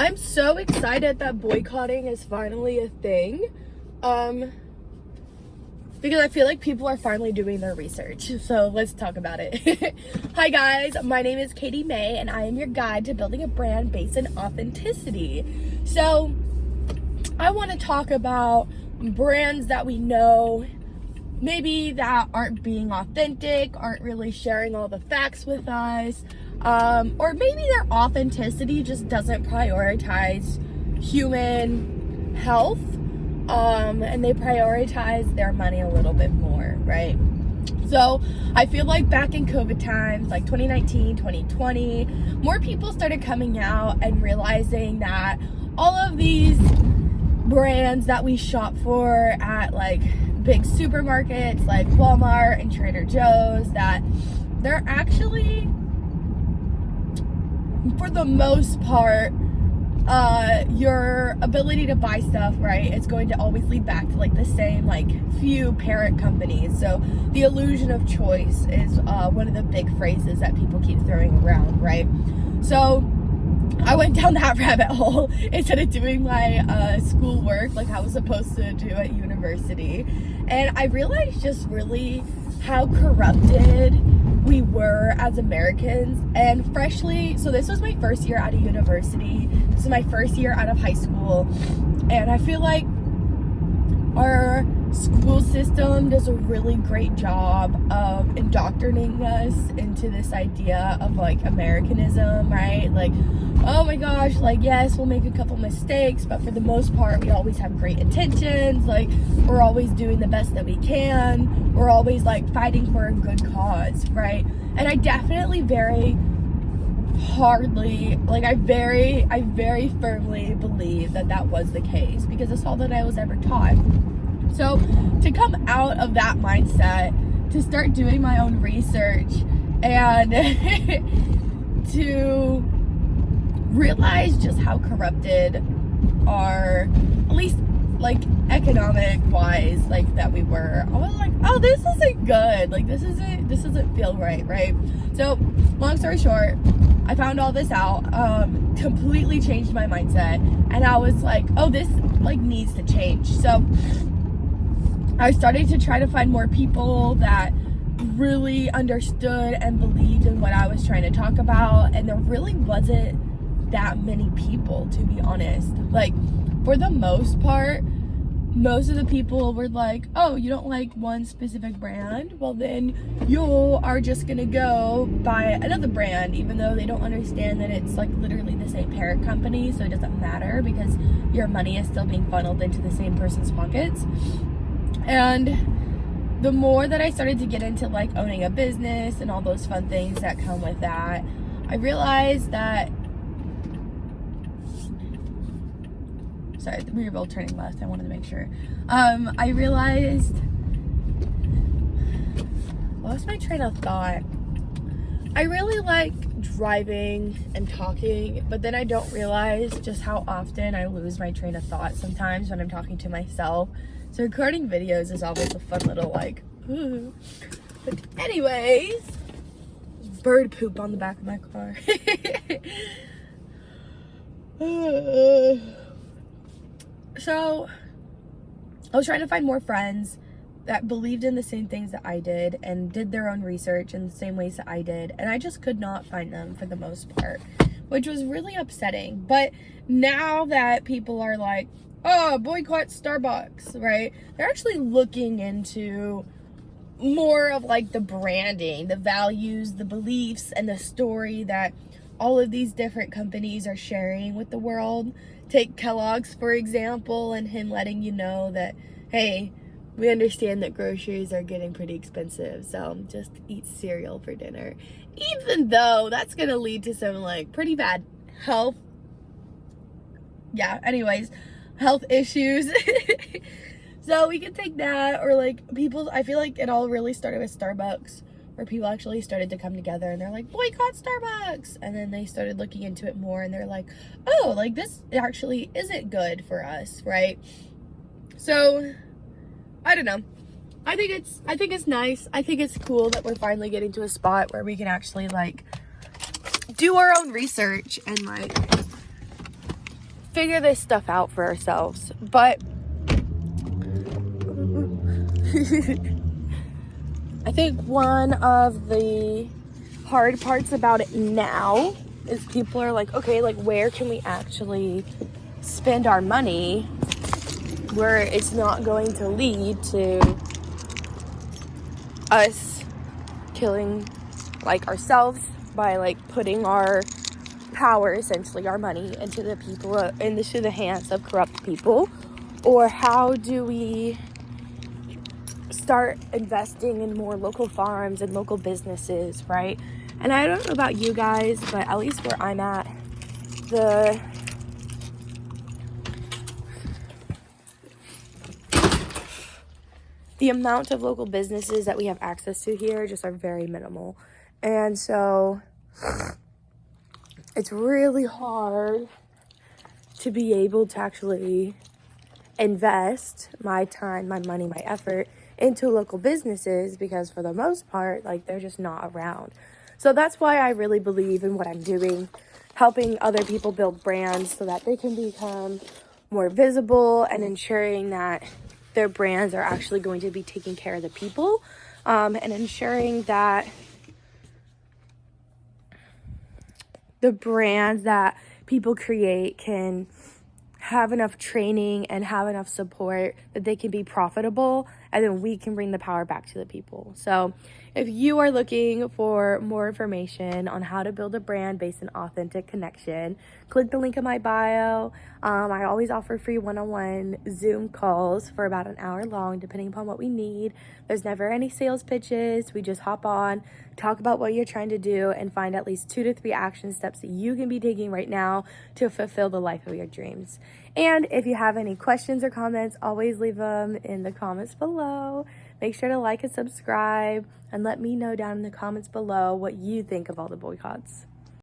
I'm so excited that boycotting is finally a thing. Because I feel like people are finally doing their research. So let's talk about it. Hi guys, my name is Katie May and I am your guide to building a brand based in authenticity. So I want to talk about brands that we know maybe that aren't being authentic, aren't really sharing all the facts with us, or maybe their authenticity just doesn't prioritize human health, and they prioritize their money a little bit more, right? So I feel like back in COVID times, like 2019, 2020, more people started coming out and realizing that all of these brands that we shop for at like big supermarkets like Walmart and Trader Joe's, that they're actually, for the most part, your ability to buy stuff, right, it's going to always lead back to like the same like few parent companies. So the illusion of choice is one of the big phrases that people keep throwing around, right? So I went down that rabbit hole instead of doing my school work like I was supposed to do at university. And I realized just really how corrupted we were as Americans. And so this was my first year out of university. This is my first year out of high school. And I feel like our school system does a really great job of indoctrinating us into this idea of like Americanism, right? Like, oh my gosh, like, yes, we'll make a couple mistakes, but for the most part, we always have great intentions. Like, we're always doing the best that we can. We're always like fighting for a good cause, right? And I definitely very firmly believe that that was the case, because that's all that I was ever taught. So to come out of that mindset, to start doing my own research, and to realize just how corrupted our, at least like economic wise, like that we were, I was like, oh, this isn't good. Like this doesn't feel right? So long story short, I found all this out, completely changed my mindset, and I was like, oh, this like needs to change. So I started to try to find more people that really understood and believed in what I was trying to talk about, and there really wasn't that many people, to be honest. Like, for the most part, most of the people were like, oh, you don't like one specific brand? Well, then you are just gonna go buy another brand, even though they don't understand that it's like literally the same parent company, so it doesn't matter because your money is still being funneled into the same person's pockets. And the more that I started to get into like owning a business and all those fun things that come with that, I realized that, sorry, we were both turning left, I wanted to make sure. I realized, lost my train of thought. I really like driving and talking, but then I don't realize just how often I lose my train of thought sometimes when I'm talking to myself. So recording videos is always a fun little like, ooh. But anyways, bird poop on the back of my car. So I was trying to find more friends that believed in the same things that I did and did their own research in the same ways that I did, and I just could not find them for the most part, which was really upsetting. But now that people are like, oh, boycott Starbucks, right? They're actually looking into more of like the branding, the values, the beliefs, and the story that all of these different companies are sharing with the world. Take Kellogg's, for example, and him letting you know that, hey, we understand that groceries are getting pretty expensive, so just eat cereal for dinner. Even though that's gonna lead to some like pretty bad health issues. So we could take that, or like people, I feel like it all really started with Starbucks, where people actually started to come together and they're like, boycott Starbucks, and then they started looking into it more and they're like, oh, like this actually isn't good for us, right? So I don't know, I think it's nice. I think it's cool that we're finally getting to a spot where we can actually like do our own research and like figure this stuff out for ourselves. But I think one of the hard parts about it now is people are like, okay, like where can we actually spend our money where it's not going to lead to us killing like ourselves by like putting our power, essentially our money, into the people, into the hands of corrupt people? Or how do we start investing in more local farms and local businesses, right? And I don't know about you guys, but at least where I'm at, the amount of local businesses that we have access to here just are very minimal. And so it's really hard to be able to actually invest my time, my money, my effort into local businesses, because for the most part, like, they're just not around. So that's why I really believe in what I'm doing, helping other people build brands so that they can become more visible, and ensuring that their brands are actually going to be taking care of the people, and ensuring that the brands that people create can have enough training and have enough support that they can be profitable, and then we can bring the power back to the people. So if you are looking for more information on how to build a brand based on authentic connection, click the link in my bio. I always offer free one-on-one Zoom calls for about an hour long, depending upon what we need. There's never any sales pitches. We just hop on, talk about what you're trying to do, and find at least 2 to 3 action steps that you can be taking right now to fulfill the life of your dreams. And if you have any questions or comments, always leave them in the comments below. Make sure to like and subscribe, and let me know down in the comments below what you think of all the boycotts.